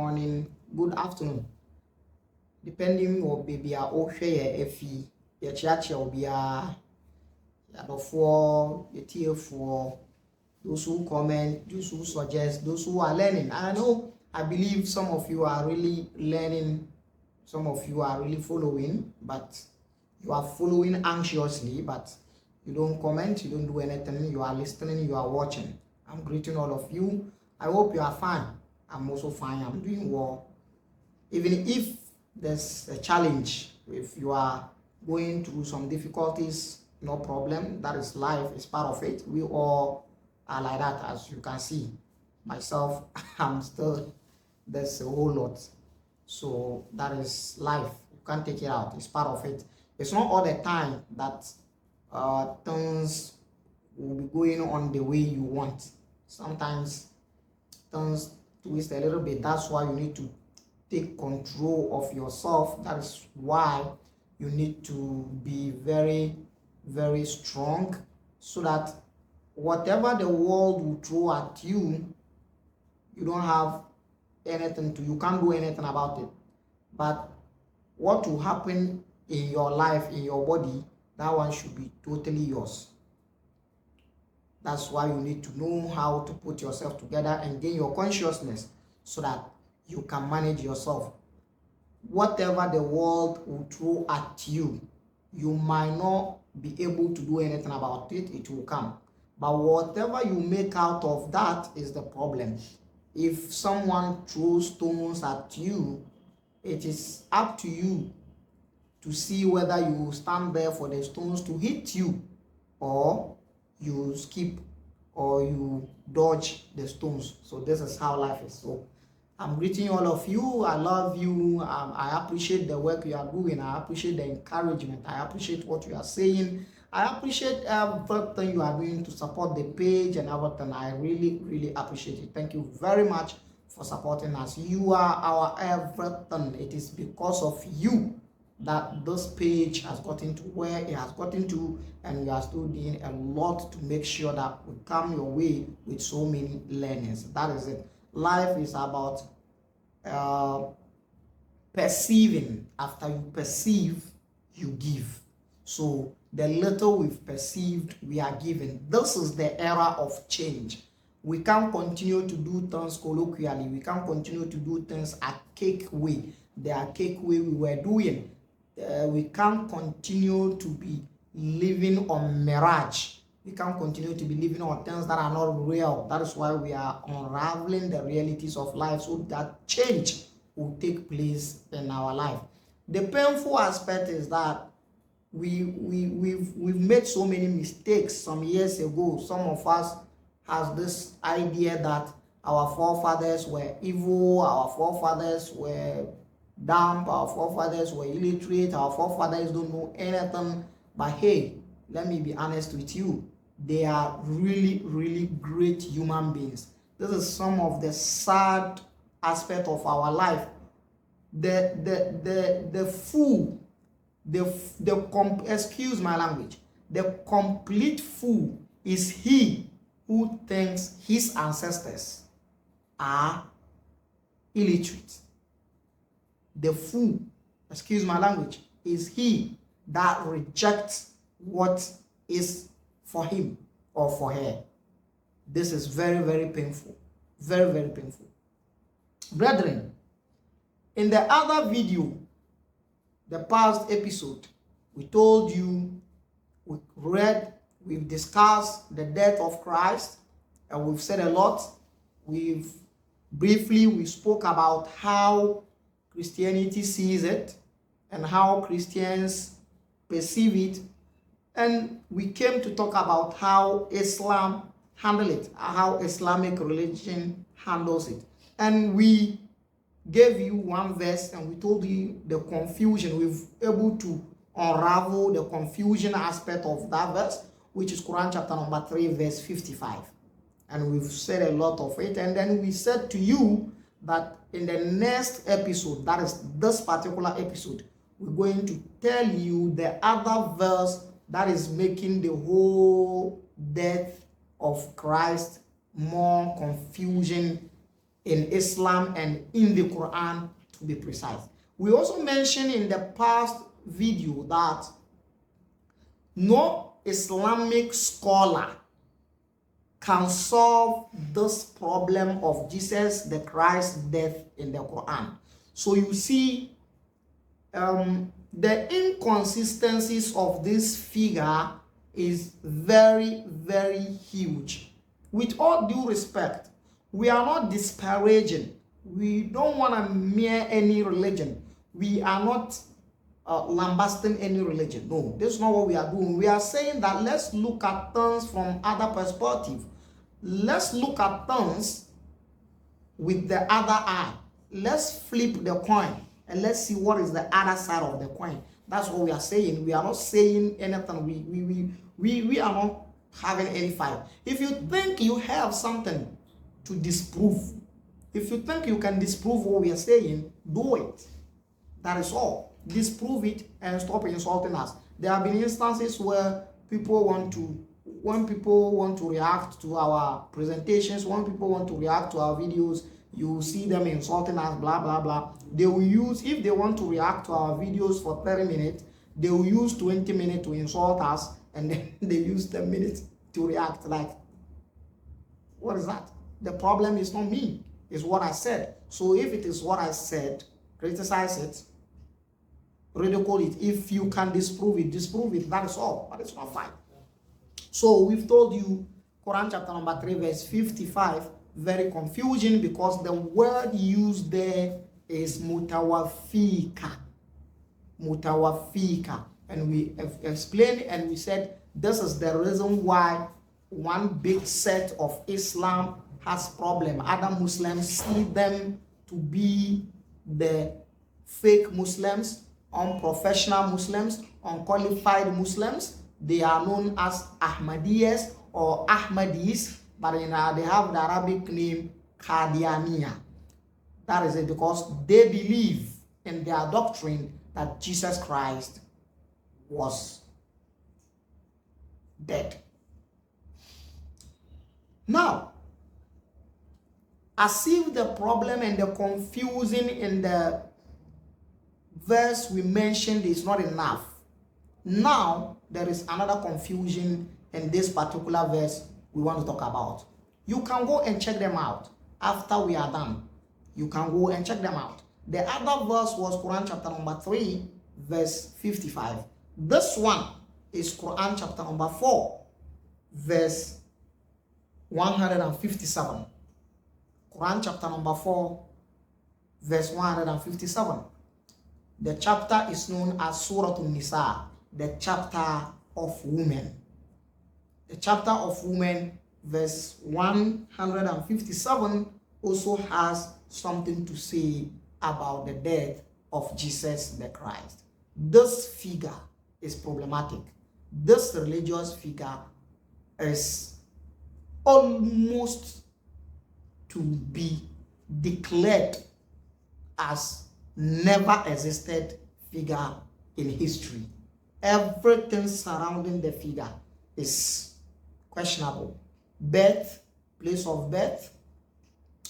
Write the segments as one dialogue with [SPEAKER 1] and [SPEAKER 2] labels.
[SPEAKER 1] morning, good afternoon. Depending on baby or share efi, your church will be a for your tier for those who comment, those who suggest, those who are learning. And I believe some of you are really learning, some of you are really following, but you are following anxiously, but you don't comment, you don't do anything, you are listening, you are watching. I'm greeting all of you. I hope you are fine. I'm also fine. I'm doing well. Even if there's a challenge, if you are going through some difficulties, no problem. That is life, it's part of it. We all are like that, as you can see. Myself, I'm still, there's a whole lot. So that is life. You can't take it out. It's part of it. It's not all the time that things will be going on the way you want. Sometimes things twist a little bit. That's why you need to take control of yourself. That is why you need to be very, very strong, so that whatever the world will throw at you, you don't have anything to, you can't do anything about it. But what will happen in your life, in your body, that one should be totally yours. That's why you need to know how to put yourself together and gain your consciousness so that you can manage yourself. Whatever the world will throw at you, you might not be able to do anything about it. It will come. But whatever you make out of that is the problem. If someone throws stones at you, it is up to you to see whether you stand there for the stones to hit you, or you skip, or you dodge the stones. So this is how life is. So I'm greeting all of you. I love you. I appreciate the work you are doing. I appreciate the encouragement. I appreciate what you are saying. I appreciate everything you are doing to support the page and everything. I really, really appreciate it. Thank you very much for supporting us. You are our everything. It is because of you that this page has gotten to where it has gotten to, and we are still doing a lot to make sure that we come your way with so many learners. That is it. Life is about perceiving. After you perceive, you give. So the little we've perceived, we are given. This is the era of change. We can't continue to do things colloquially. We can't continue to do things archaic way. The archaic way we were doing. We can't continue to be living on mirage. We can't continue to be living on things that are not real. That is why we are unraveling the realities of life, so that change will take place in our life. The painful aspect is that we've made so many mistakes some years ago. Some of us has this idea that our forefathers were evil, our forefathers were dumb, our forefathers were illiterate, our forefathers don't know anything. But hey, let me be honest with you, they are really, really great human beings. This is some of the sad aspect of our life. The fool, excuse my language, the complete fool is he who thinks his ancestors are illiterate. The fool, excuse my language, is he that rejects what is for him or for her. This is very, very painful. Very, very painful. Brethren, in the other video, the past episode, we told you, we've discussed the death of Christ, and we've said a lot. We spoke about how Christianity sees it and how Christians perceive it. And we came to talk about how Islam handles it, how Islamic religion handles it. And we gave you one verse and we told you the confusion. We've able to unravel the confusion aspect of that verse, which is Quran chapter number 3, verse 55. And we've said a lot of it. And then we said to you that in the next episode, that is this particular episode, we're going to tell you the other verse that is making the whole death of Christ more confusion in Islam and in the Quran, to be precise. We also mentioned in the past video that no Islamic scholar can solve this problem of Jesus the Christ's death in the Quran. So you see, the inconsistencies of this figure is very, very huge. With all due respect, we are not disparaging. We don't want to mere any religion. We are not lambasting any religion. No, this is not what we are doing. We are saying that let's look at things from other perspective. Let's look at things with the other eye. Let's flip the coin and let's see what is the other side of the coin. That's what we are saying. We are not saying anything. We are not having any fight. If you think you have something to disprove, if you think you can disprove what we are saying, do it. That is all. Disprove it and stop insulting us. There have been instances where when people want to react to our presentations, when people want to react to our videos, you see them insulting us, blah, blah, blah. They will use, if they want to react to our videos for 30 minutes, they will use 20 minutes to insult us, and then they use 10 minutes to react. Like, what is that? The problem is not me, it's what I said. So if it is what I said, criticize it, ridicule it. If you can disprove it, that is all. But it's not fine. So we've told you Quran chapter number 3 verse 55, very confusing because the word used there is mutawafika. Mutawafika. And we have explained and we said this is the reason why one big set of Islam has problem. Other Muslims see them to be the fake Muslims, unprofessional Muslims, unqualified Muslims. They are known as Ahmadiyas or Ahmadis, but they have the Arabic name Qadianiya. That is it, because they believe in their doctrine that Jesus Christ was dead. Now, as if the problem and the confusing in the verse we mentioned is not enough, now there is another confusion in this particular verse we want to talk about. You can go and check them out after we are done. You can go and check them out. The other verse was Quran chapter number 3 verse 55. This one is Quran chapter number 4 verse 157. Quran chapter number 4 verse 157. The chapter is known as Surah An-Nisa, the chapter of women. The chapter of women verse 157 also has something to say about the death of Jesus the Christ. This figure is problematic. This religious figure is almost to be declared as never existed figure in history. Everything surrounding the figure is questionable. Birth, place of birth,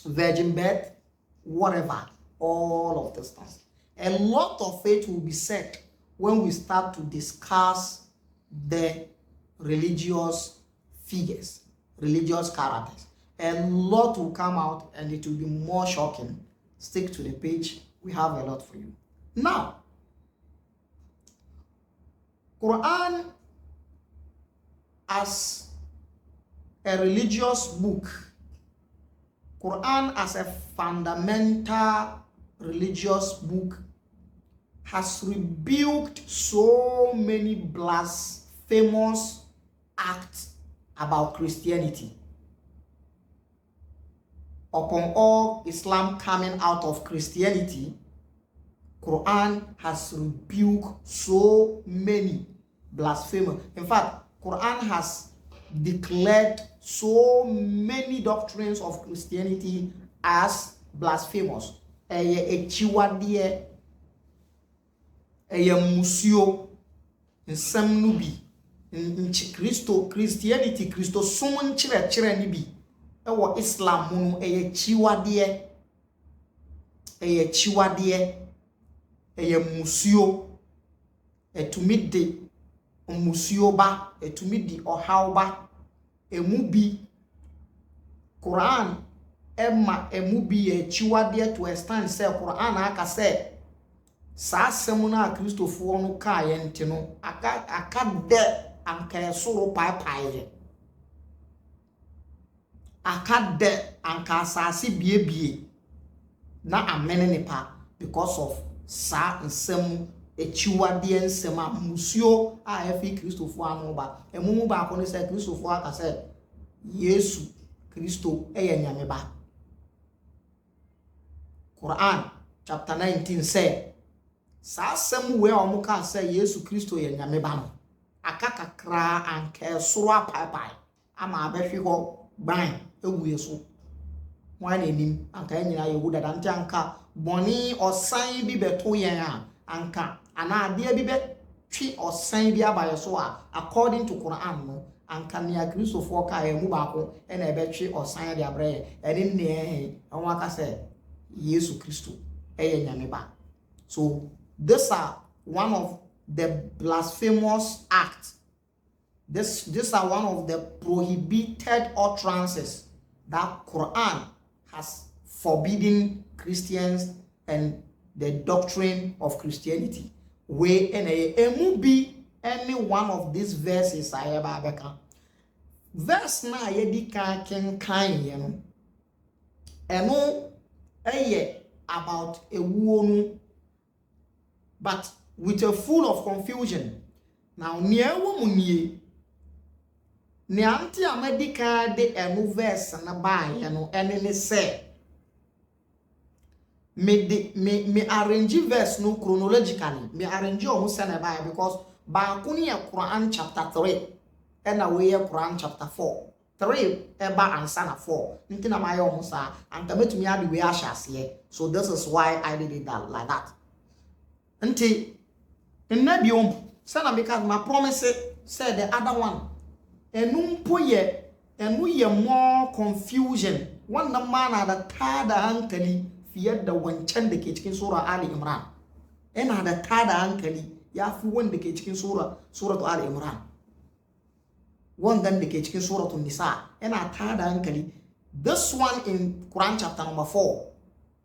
[SPEAKER 1] virgin birth, whatever, all of this stuff. A lot of it will be said when we start to discuss the religious figures, religious characters. A lot will come out and it will be more shocking. Stick to the page. We have a lot for you. Now, Quran as a religious book, Quran as a fundamental religious book has rebuked so many blasphemous acts about Christianity. Upon all Islam coming out of Christianity, Quran has rebuked so many blasphemers. In fact, Quran has declared so many doctrines of Christianity as blasphemous. Echiwadie, musio, nsem no bi, Christianity, Christo sumun chire ni bi. ewo Islam mu no eye chiwade eye musuo etumide musuo ba etumidi ohaw ba emu bi Quran emma emu bi ye chiwade to extend say Quran aka say sa asem na Kristofo no ka ye nti no aka de anka esoro pai aka de anka asase biebie na amene nipa because of sa nsem echiwade nsem a musuo a efi Kristofo anu ba emumu ba ko ne say Kristofo aka say Yesu Kristo eye nyame ba. Quran chapter 19 say sa asem we omuka say Yesu Kristo ye nyame ba no aka kakra anka esoro apai ama abehwe ho ban ewu yeso wan enim anka nyina yewu dada nti anka boni osan bi beto yen a anka ana ade bi betwi osan bi abaye so a according to Quran no anka ne Kristofo ka ye mu ba ko e na betwi osan de abreye ene ne won aka say Yesu Kristo eye nyame ba. So these are one of the blasphemous acts. These are one of the prohibited utterances that Quran has forbidden Christians and the doctrine of Christianity. Where any one of these verses I ever verse na yedi kan ye no eno about a woman, but with a full of confusion. Now near woman ye ne anti amedika de enu verse na ba ye no ene say me arrange verse no chronologically me arrange o musa na ba because ba ko ne Quran chapter 3 and we Quran chapter 4 3 eba answer na 4 nti na ma ye o musa anta metumi ade we ahase. So this is why I did it that like that. Nti ennabiom sana because my promise said the other one enumpo ye more confusion one the man ada tada hankali fiye da wancan da ke cikin sura Ali Imran ina da tada hankali yafi wanda ke cikin suratu Ali Imran wanda da ke cikin suratul Nisa ina tada hankali. This one in Quran chapter number 4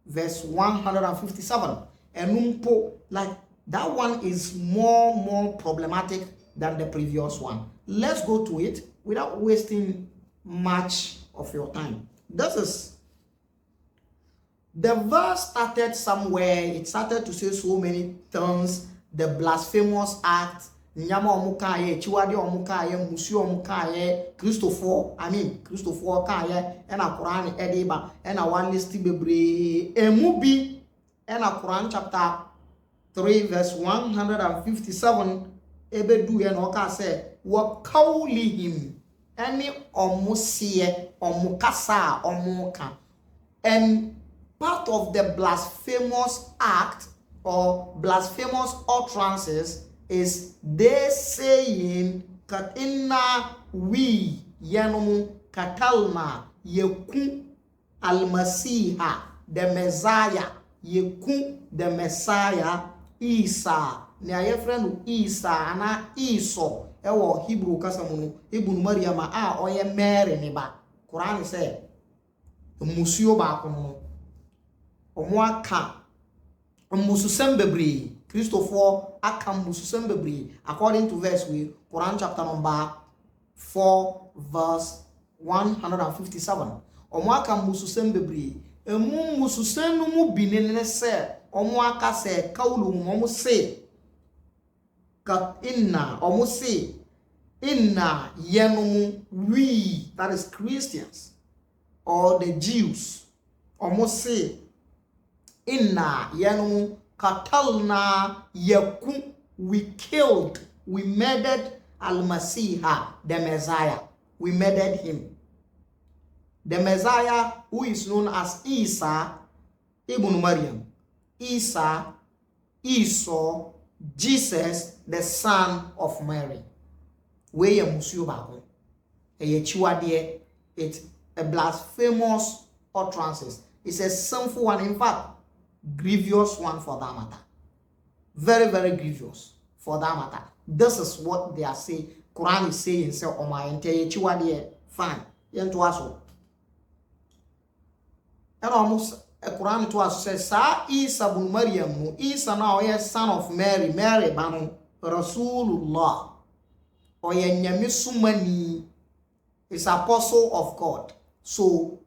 [SPEAKER 1] verse 157 enumpo like that one is more problematic than the previous one. Let's go to it without wasting much of your time. This is the verse started somewhere. It started to say so many things. The blasphemous act, nyama omukaye, chiwade omukaye, musu omukaye, Kristofo kaye, and a Quran ediba, and a one list bebre, emubi, and a Quran chapter 3 verse 157 ebedu ye no ka say wa kaulihim any omusie omukasa omuka. And part of the blasphemous act or blasphemous utterances is they saying katina we yanum katalma yeku almasiha the Messiah yeku the Messiah Isa ne aye friend Isa ana Iso ewo Hebrew kasamu ibn Maryam a oye Mary ne ba. Quran say musuo ba ko no omo aka mususem bebre Kristofo aka mususem bebre according to verse we Quran chapter number 4 verse 157 omo aka mususem bebre emu mususem no mu binene se omo aka se kaulu omo se ka inna omo se inna yenum we, that is Christians or the Jews, omo se inna yenum katalna yeku, we killed, we murdered al-Masiha, the Messiah, we murdered him. The Messiah who is known as Isa ibn Maryam, Isa, Esau, Jesus, the son of Mary. We ye musio ba ho. E ye chiwade it a blasphemous utterances. It's a sinful one, in fact, grievous one for that matter. Very, very grievous for that matter. This is what they are saying. Quran is saying, say, "Oh my entire fine." Yentu aso. And almost a Quran to us says, "Sa Isa bin Maryam, Isa now is son of Mary, Mary banu Rasulullah, or Nyamisumani is apostle of God." So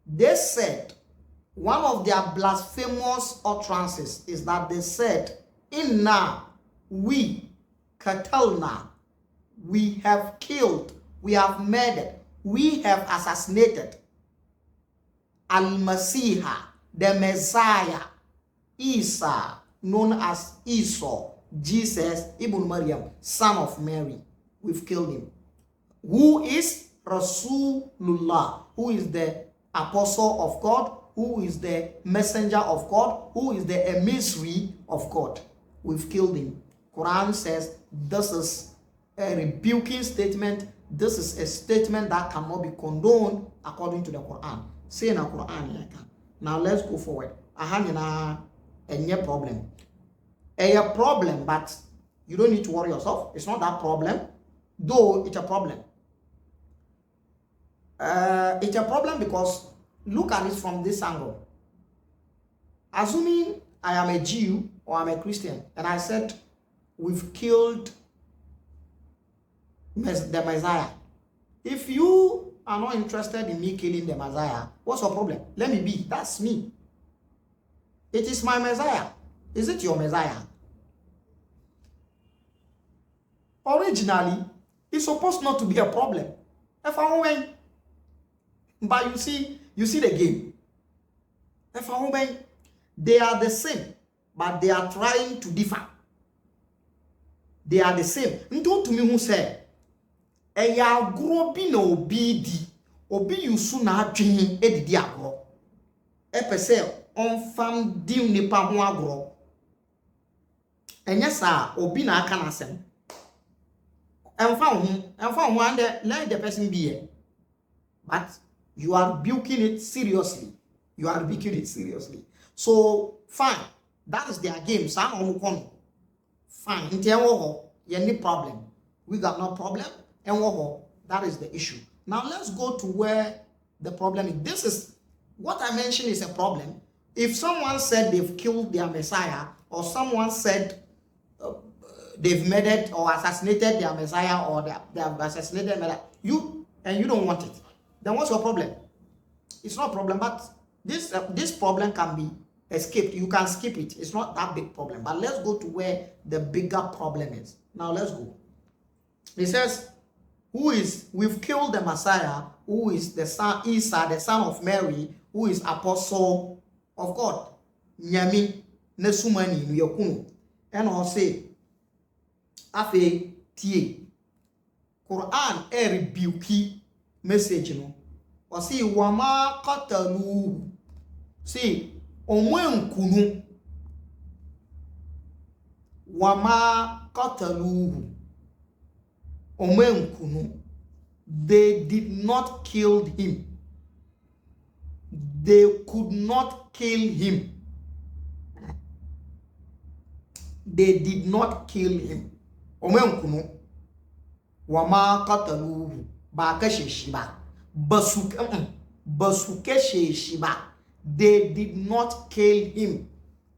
[SPEAKER 1] they said one of their blasphemous utterances is that they said, "Inna, we katalna, we have killed, we have murdered, we have assassinated Al-Masiha, the Messiah, Isa, known as Esau, Jesus ibn Maryam, son of Mary. We've killed him. Who is Rasulullah, who is the apostle of God, who is the messenger of God, who is the emissary of God. We've killed him." Quran says this is a rebuking statement. This is a statement that cannot be condoned according to the Quran. Say in the Quran. Now let's go forward. A problem. A problem, but you don't need to worry yourself. It's not that problem, though it's a problem. It's a problem because look at it from this angle. Assuming I am a Jew or I'm a Christian, and I said we've killed the Messiah. If you are not interested in me killing the Messiah, what's your problem? Let me be. That's me. It is my Messiah. Is it your Messiah? Originally, it's supposed not to be a problem. If I went, but you see the game. If I went, they are the same, but they are trying to differ. They are the same. Nto to me who say, "Eya agro bi na obi di, obi yusu na adwen edidi agro." Epese on fam di nipa ho agro. Enya sa obi na aka na asem. Emfa ho and let the person be here. But you are rebuking it seriously. You are rebuking it seriously. So fine, that is their game. Fine. Any problem? We got no problem. And that is the issue. Now let's go to where the problem is. This is what I mentioned is a problem. If someone said they've killed their Messiah, or someone said they've murdered or assassinated their Messiah, or they have assassinated you don't want it, then what's your problem? It's not a problem, but this problem can be escaped. You can skip it. It's not that big problem. But let's go to where the bigger problem is. Now let's go. It says, we've killed the Messiah, who is the son, Isa, the son of Mary, who is apostle of God. Nyami nesumani nyokunu. And I'll say, afe tie. Quran rebuke message no. Or see wama qatalu. See omwenkunu. Wama qataluhu. Omwenkunu. They did not kill him. They could not kill him. They did not kill him. Omwenkunu. Wama qataluhu. Ba kashe shiba. Basuke shiba. They did not kill him.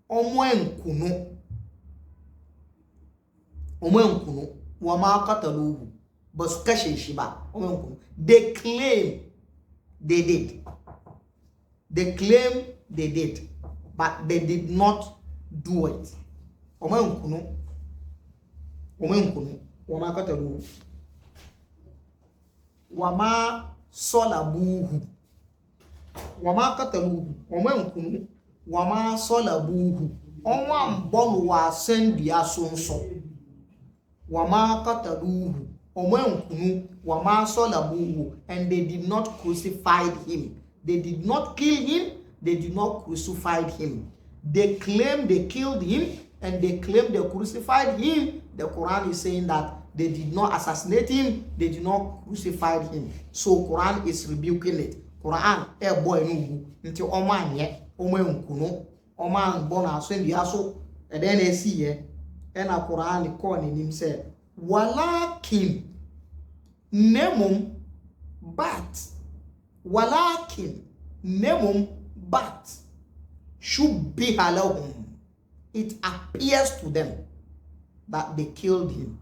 [SPEAKER 1] Omwenkunu. Wama qataluhu. Basuke shiba. Omwenkunu. They claim they did. They claim they did, but they did not do it. Omwenkunu. Wama qataluhu. Wama solabuhu. Wama qataluhu. Omwenkunu. Wama solabuhu. Onwa mbonu wa sendi asonso. Wama qataluhu. Omwenkunu. Wama solabuhu. And they did not crucify him. They did not kill him. They did not crucify him. They claim they killed him, and they claim they crucified him. The Quran is saying that they did not assassinate him. They did not crucify him. So Quran is rebuking it. Quran boy no nti oma anye oma nkuno oma bona so ndia so e den na esi ye e na Quran ko ne nim se walakin nemum but should be halahum. It appears to them that they killed him.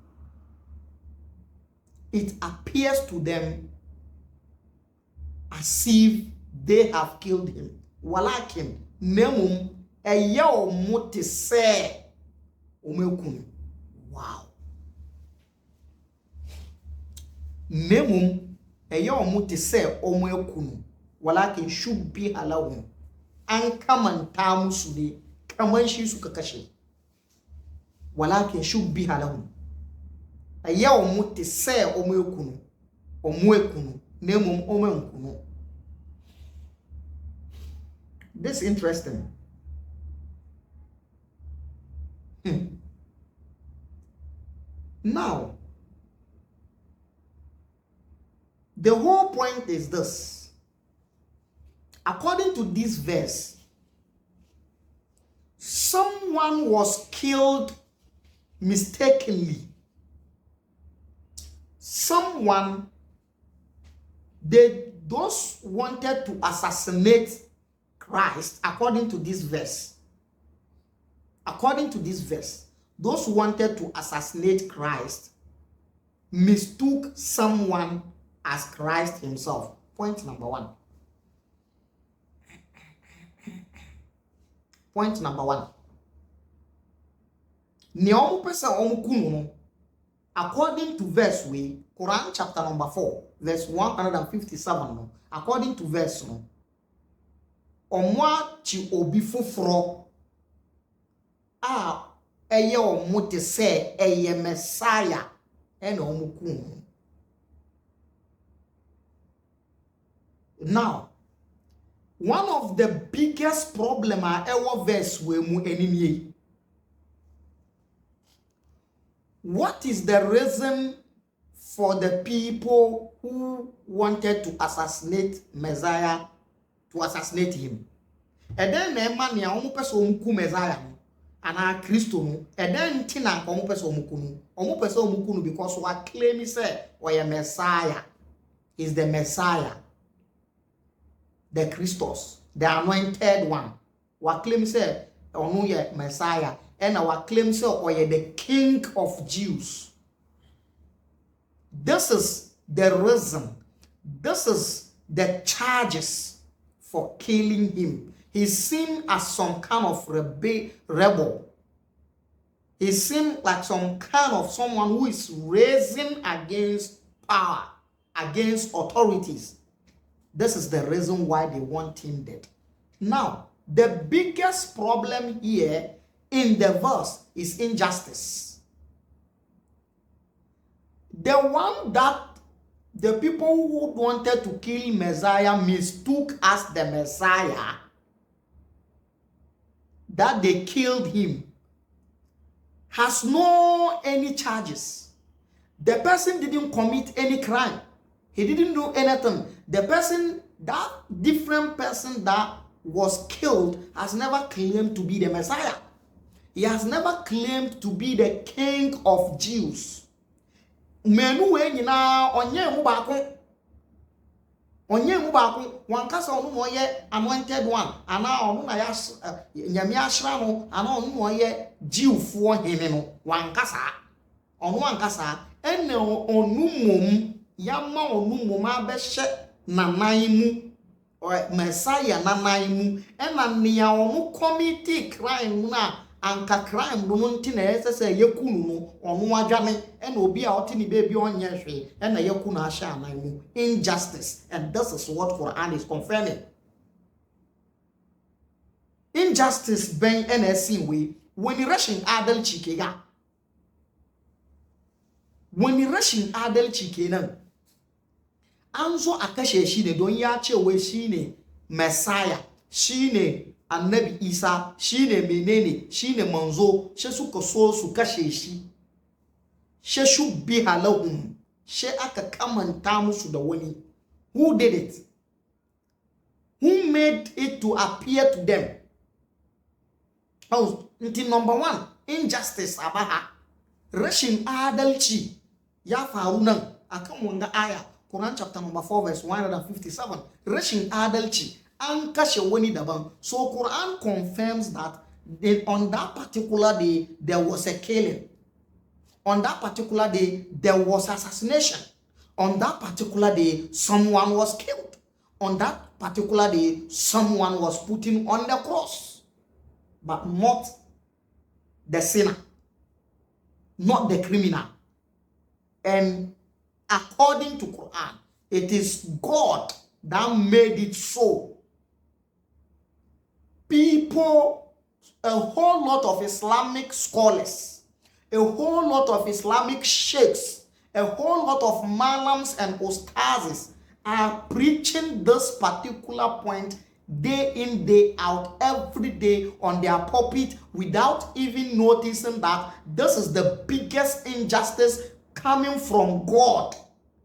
[SPEAKER 1] It appears to them as if they have killed him. Walakin nemum eye omote se omekunu. Wow. Nemum eye omote se omekunu. Walakin should be halahum. An kamanta musu ne kaman shi suka kashe. Walakin should be halahum. Eye omote se omekunu. Omwekunu. Nemum omenkunu. This is interesting. Now, the whole point is this. According to this verse, someone was killed mistakenly. Those wanted to assassinate Christ, according to this verse. According to this verse, those who wanted to assassinate Christ mistook someone as Christ himself. Point number one. Point number one. According to verse we, Quran chapter number 4, verse 157, according to verse no, omwa chi obi foforo a eye omote se eye Messiah ena omukun. Now, one of the biggest problem our verse we mu enimie. What is the reason for the people who wanted to assassinate Messiah, to assassinate him? And then the man ya omu pese omuku Messiah ana Kristo no, and then tina omu pese omukunu because we claim say oye Messiah is the Messiah, the Christos, the anointed one. We claim say onu ye Messiah. And our claim say oye the King of Jews. This is the reason. This is the charges for killing him. He seemed as some kind of rebel. He seemed like some kind of someone who is raising against power, against authorities. This is the reason why they want him dead. Now, the biggest problem here in the verse is injustice. The one that the people who wanted to kill Messiah mistook as the Messiah, that they killed him, has no any charges. The person didn't commit any crime. He didn't do anything. The person, that different person that was killed, has never claimed to be the Messiah. He has never claimed to be the King of Jews. Menu we nyina onye mu baako wankasa onu mo ye anointed one ana onu na ya nyame ahra no ana onu mo ye Jewfo hene no wankasa onu wankasa ene onu mom yama onu mom abehye nanan mu Messiah nanan mu ena nia onu committee crime na anka crime no nti na yesese yakunu no onu adwane ena obi a otini baby onye hwe ena yakunu ahya anan mu. Injustice, and this is what Quran is confirming. Injustice ben NSC we when you rushing adal chikega, when you rushing adal chikena anzo akashe shine don ya ce we shine Messiah, shine Annabi Isa, shine menene, shine manzo, she suka so su kashe shi, she shubbi halahum, she aka kamanta musu da wani. Who did it? who made it to appear to them. Oh, number one, injustice abaha. Rashin adalci ya faru nan akan wanga aya, Quran chapter number 4 verse 157. Rashin adalci, an kashe wani daban. So Quran confirms that on that particular day there was a killing. On that particular day there was assassination. On that particular day someone was killed. On that particular day someone was put on the cross. But not the sinner, not the criminal. And according to Quran, it is God that made it so. People, a whole lot of Islamic scholars, a whole lot of Islamic sheikhs, a whole lot of malams and ustazis are preaching this particular point day in, day out, every day on their pulpit without even noticing that this is the biggest injustice coming from God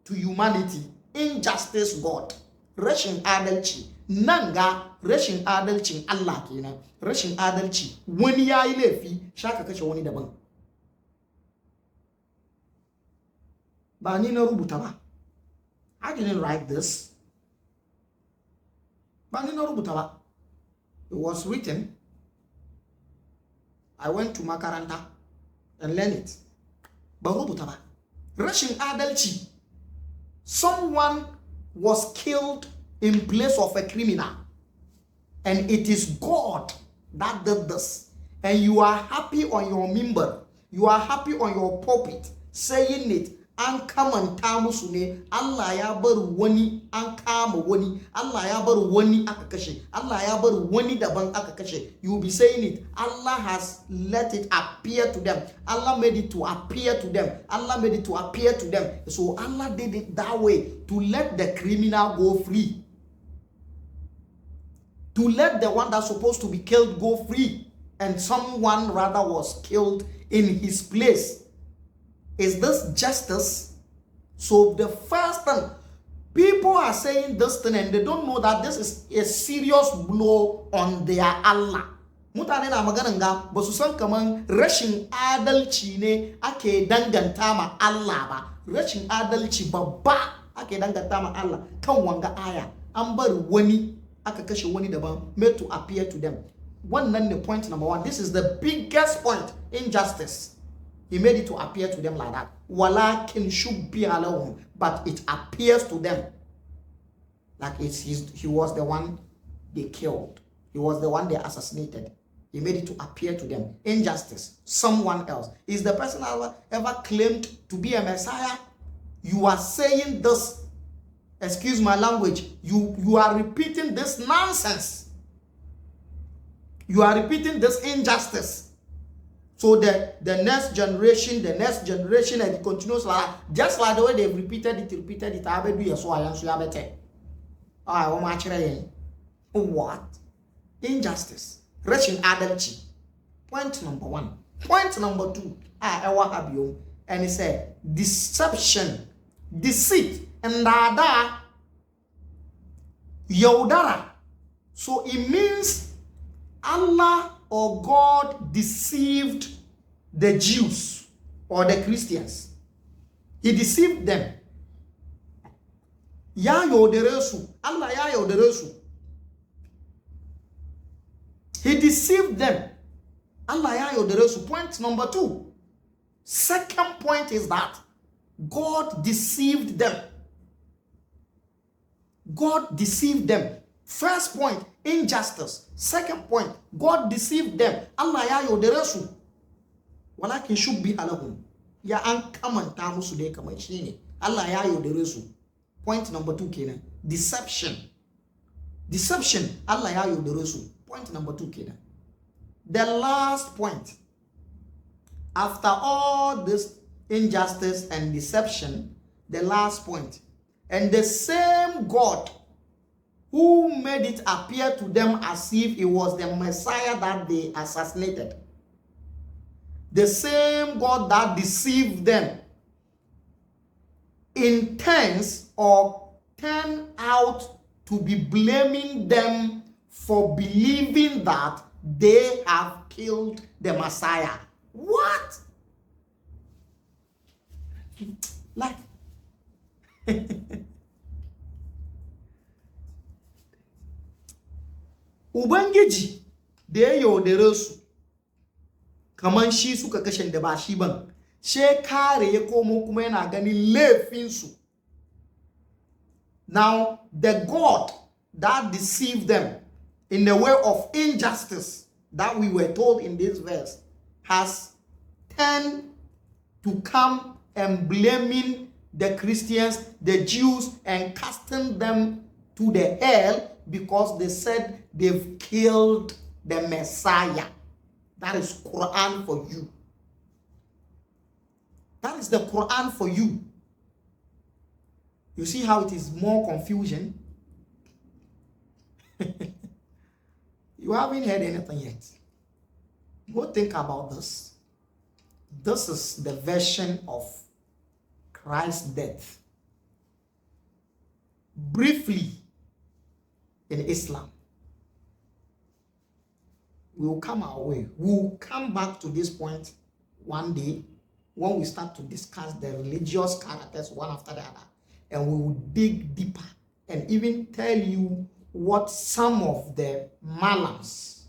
[SPEAKER 1] to humanity. Injustice God. Rashin adalci. Nanga rashin adalcin Allah kenan. Rashin adalci. Wani yayi laifi, shaka kashe wani daban. Ba ni na rubuta ba. I didn't write this. It was written. I went to Makaranta and learned it. Barubutaba. Rashin adalci. Someone was killed in place of a criminal. And it is God that did this. And you are happy on your member. You are happy on your pulpit saying it. An kamanta musu ne, Allah ya bar wani an kama wani, Allah ya bar wani aka kashe, Allah ya bar wani daban aka kashe. You will be saying it. Allah has let it appear to them. Allah made it to appear to them. Allah made it to appear to them. So Allah did it that way to let the criminal go free. To let the one that's supposed to be killed go free. And someone rather was killed in his place. Is this justice? So the first thing, people are saying this thing and they don't know that this is a serious blow on their Allah. Mutane na maganan ga ba su san kaman rashin adalci ne ake danganta ma Allah ba. Rashin adalci babba ake danganta ma Allah kan wanga aya. An bar wani aka kashe wani daban made to appear to them. Wannan ne point number one. This is the biggest point, injustice. He made it to appear to them like that. Walakin shubbi alahum, but it appears to them like he was the one they killed. He was the one they assassinated. He made it to appear to them. Injustice. Someone else. Is the person ever claimed to be a Messiah? You are saying this, excuse my language, you are repeating this nonsense. You are repeating this injustice. So the next generation, and it continues like just like the way they've repeated it. I will do so. I am so better. What? Injustice. Rashin adalci. Point number one. Point number two. And it said deception, deceit, and dada, yaudara. So it means Allah or God deceived the Jews or the Christians. He deceived them. Ya yaudaresu. Allah ya yaudaresu. He deceived them. Allah ya yaudaresu. Point number two. Second point is that God deceived them. God deceived them. First point, injustice. Second point, God deceived them. Allah ya yaudaresu. Walakin shubbi alahum. Ya an kamanta musu dai kamar shine. Allah ya yaudaresu. Point number two kenan. Deception. Deception. Allah ya yaudaresu. Point number two kenan. The last point. After all this injustice and deception, the last point. And the same God who made it appear to them as if it was the Messiah that they assassinated. The same God that deceived them intends or turn out to be blaming them for believing that they have killed the Messiah. What? Like, Ubangiji da ya yaudare su kaman shi suka kashe da ba shi ban, she kare ya komo kuma yana ganin laifinsu. Now, the God that deceived them in the way of injustice that we were told in this verse has turned to come and blaming the Christians, the Jews, and casting them to the hell because they said they've killed the Messiah. That is Quran for you. That is the Quran for you. You see how it is more confusion? You haven't heard anything yet. Go think about this. This is the version of Christ's death. Briefly, in Islam, we will come our way. We will come back to this point one day when we start to discuss the religious characters one after the other. And we will dig deeper and even tell you what some of the malams,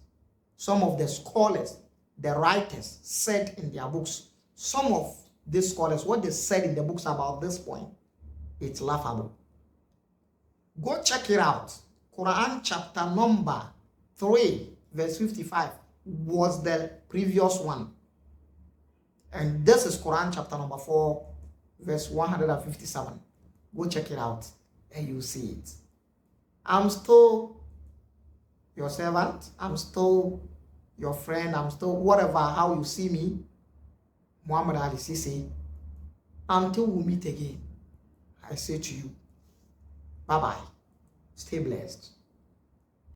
[SPEAKER 1] some of the scholars, the writers said in their books. Some of these scholars, what they said in the books about this point, it's laughable. Go check it out. Quran chapter number 3, verse 55 was the previous one. And this is Quran chapter number 4, verse 157. Go check it out and you'll see it. I'm still your servant. I'm still your friend. I'm still whatever, how you see me. Muhammad Ali Sisi. Until we meet again, I say to you, bye-bye. Stay blessed.